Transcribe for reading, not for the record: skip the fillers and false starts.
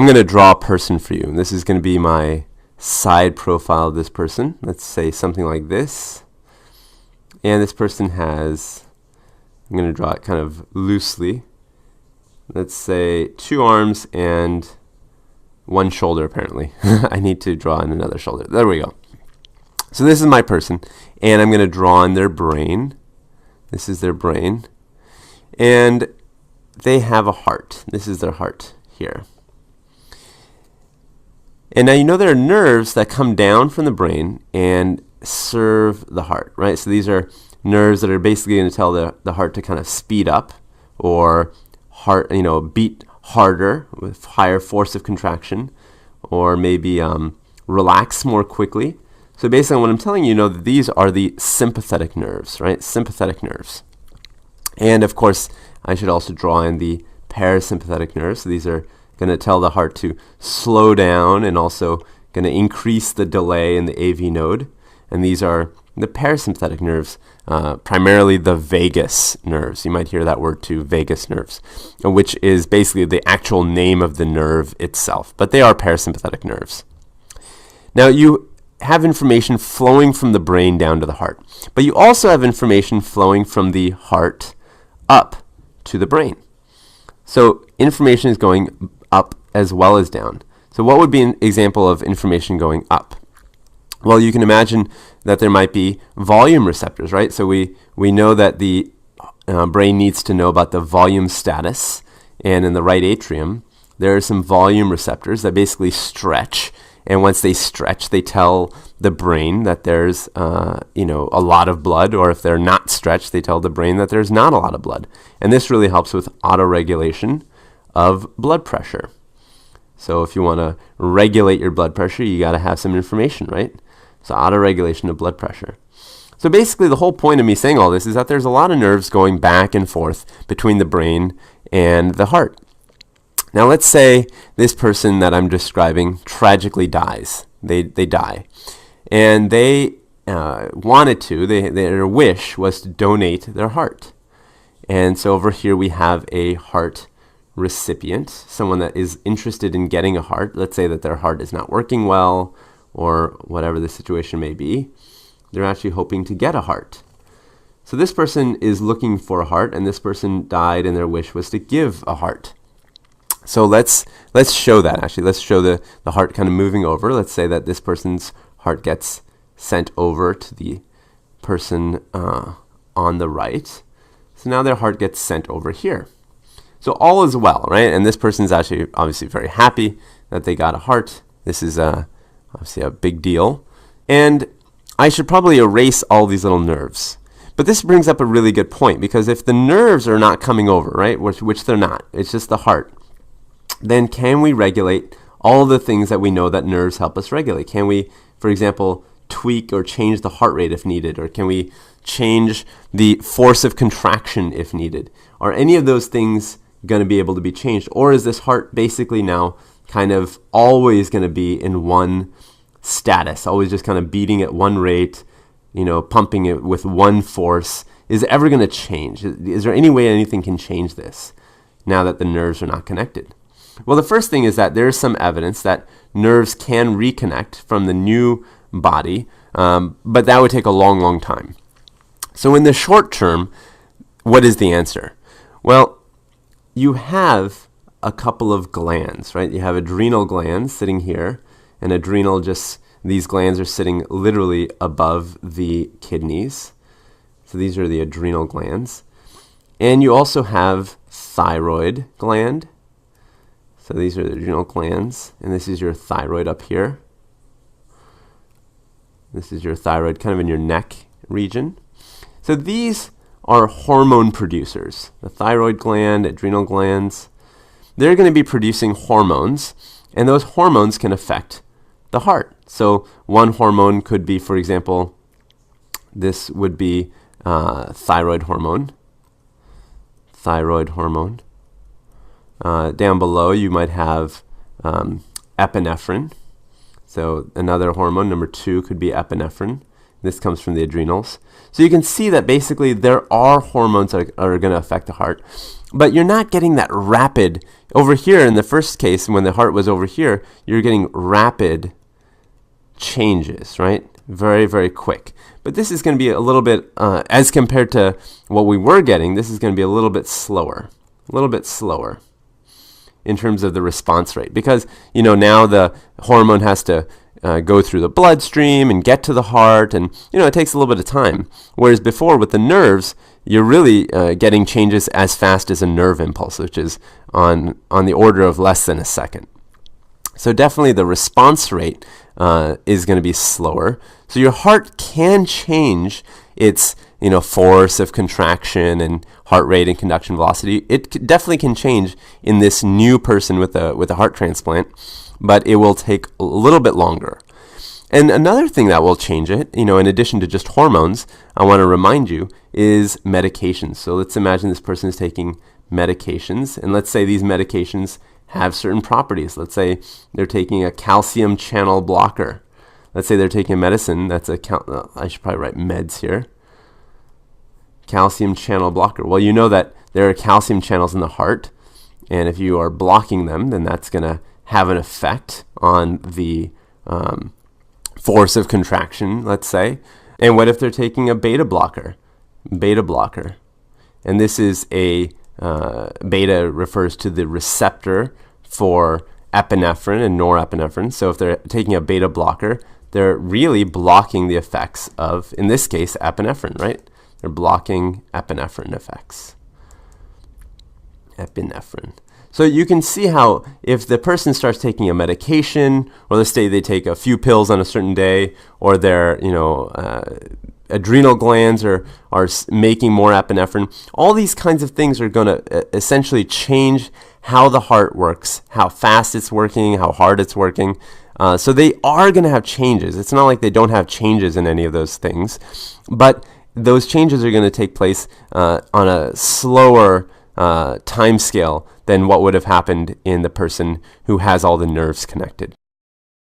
I'm going to draw a person for you. This is going to be my side profile of this person. Let's say something like this. And this person has, I'm going to draw it kind of loosely. Let's say 2 arms and 1 shoulder, apparently. I need to draw in another shoulder. There we go. So this is my person, and I'm going to draw in their brain. This is their brain. And they have a heart. This is their heart here. And now you know there are nerves that come down from the brain and serve the heart, right? So these are nerves that are basically going to tell the heart to kind of speed up or beat harder with higher force of contraction, or maybe relax more quickly. So based on what I'm telling you, that these are the sympathetic nerves, right? Sympathetic nerves. And of course, I should also draw in the parasympathetic nerves. So these are going to tell the heart to slow down and also going to increase the delay in the AV node. And these are the parasympathetic nerves, primarily the vagus nerves. You might hear that word too, vagus nerves, which is basically the actual name of the nerve itself. But they are parasympathetic nerves. Now you have information flowing from the brain down to the heart, but you also have information flowing from the heart up to the brain. So information is going up as well as down. So what would be an example of information going up? Well, you can imagine that there might be volume receptors, right? So we know that the brain needs to know about the volume status, and in the right atrium, there are some volume receptors that basically stretch, and once they stretch, they tell the brain that there's a lot of blood, or if they're not stretched, they tell the brain that there's not a lot of blood. And this really helps with autoregulation of blood pressure. So if you want to regulate your blood pressure, you got to have some information, right? So autoregulation of blood pressure. So basically the whole point of me saying all this is that there's a lot of nerves going back and forth between the brain and the heart. Now let's say this person that I'm describing tragically dies. They die. And they wanted to, their wish was to donate their heart. And so over here we have a heart recipient, someone that is interested in getting a heart. Let's say that their heart is not working well, or whatever the situation may be. They're actually hoping to get a heart. So this person is looking for a heart, and this person died, and their wish was to give a heart. So let's show that, actually. Let's show the heart kind of moving over. Let's say that this person's heart gets sent over to the person on the right. So now their heart gets sent over here. So all is well, right? And this person's actually obviously very happy that they got a heart. This is obviously a big deal. And I should probably erase all these little nerves. But this brings up a really good point, because if the nerves are not coming over, right, which they're not, it's just the heart, then can we regulate all the things that we know that nerves help us regulate? Can we, for example, tweak or change the heart rate if needed? Or can we change the force of contraction if needed? Are any of those things going to be able to be changed? Or is this heart basically now kind of always going to be in one status, always just kind of beating at one rate, pumping it with one force? Is it ever going to change? Is there any way anything can change this now that the nerves are not connected? Well, the first thing is that there's some evidence that nerves can reconnect from the new body, but that would take a long, long time. So in the short term, what is the answer? Well, you have a couple of glands, right? You have adrenal glands sitting here, and these glands are sitting literally above the kidneys. So these are the adrenal glands. And you also have thyroid gland. So these are the adrenal glands, and this is your thyroid up here. This is your thyroid kind of in your neck region. So these are hormone producers. The thyroid gland, adrenal glands, they're going to be producing hormones, and those hormones can affect the heart. So one hormone could be, for example, this would be thyroid hormone. Thyroid hormone. Down below, you might have epinephrine. So another hormone, number 2, could be epinephrine. This comes from the adrenals. So you can see that basically there are hormones that are going to affect the heart, but you're not getting that rapid. Over here in the first case, when the heart was over here, you're getting rapid changes, right? Very, very quick. But this is going to be a little bit, as compared to what we were getting, this is going to be a little bit slower in terms of the response rate, because now the hormone has to go through the bloodstream and get to the heart, and it takes a little bit of time. Whereas before with the nerves, you're really getting changes as fast as a nerve impulse, which is on the order of less than a second. So definitely the response rate is going to be slower. So your heart can change its force of contraction and heart rate and conduction velocity. It definitely can change in this new person with a heart transplant, but it will take a little bit longer. And another thing that will change it, in addition to just hormones, I want to remind you, is medications. So let's imagine this person is taking medications, and let's say these medications have certain properties. Let's say they're taking a calcium channel blocker. Let's say they're taking a medicine that's I should probably write meds here. Calcium channel blocker. Well, you know that there are calcium channels in the heart, and if you are blocking them, then that's going to have an effect on the force of contraction, let's say. And what if they're taking a beta blocker? And this is a beta refers to the receptor for epinephrine and norepinephrine. So if they're taking a beta blocker, they're really blocking the effects of, in this case, epinephrine, right? They're blocking epinephrine effects. Epinephrine. So you can see how if the person starts taking a medication, or let's say they take a few pills on a certain day, or their adrenal glands are making more epinephrine, all these kinds of things are going to essentially change how the heart works, how fast it's working, how hard it's working. So they are going to have changes. It's not like they don't have changes in any of those things, but those changes are going to take place on a slower time scale than what would have happened in the person who has all the nerves connected.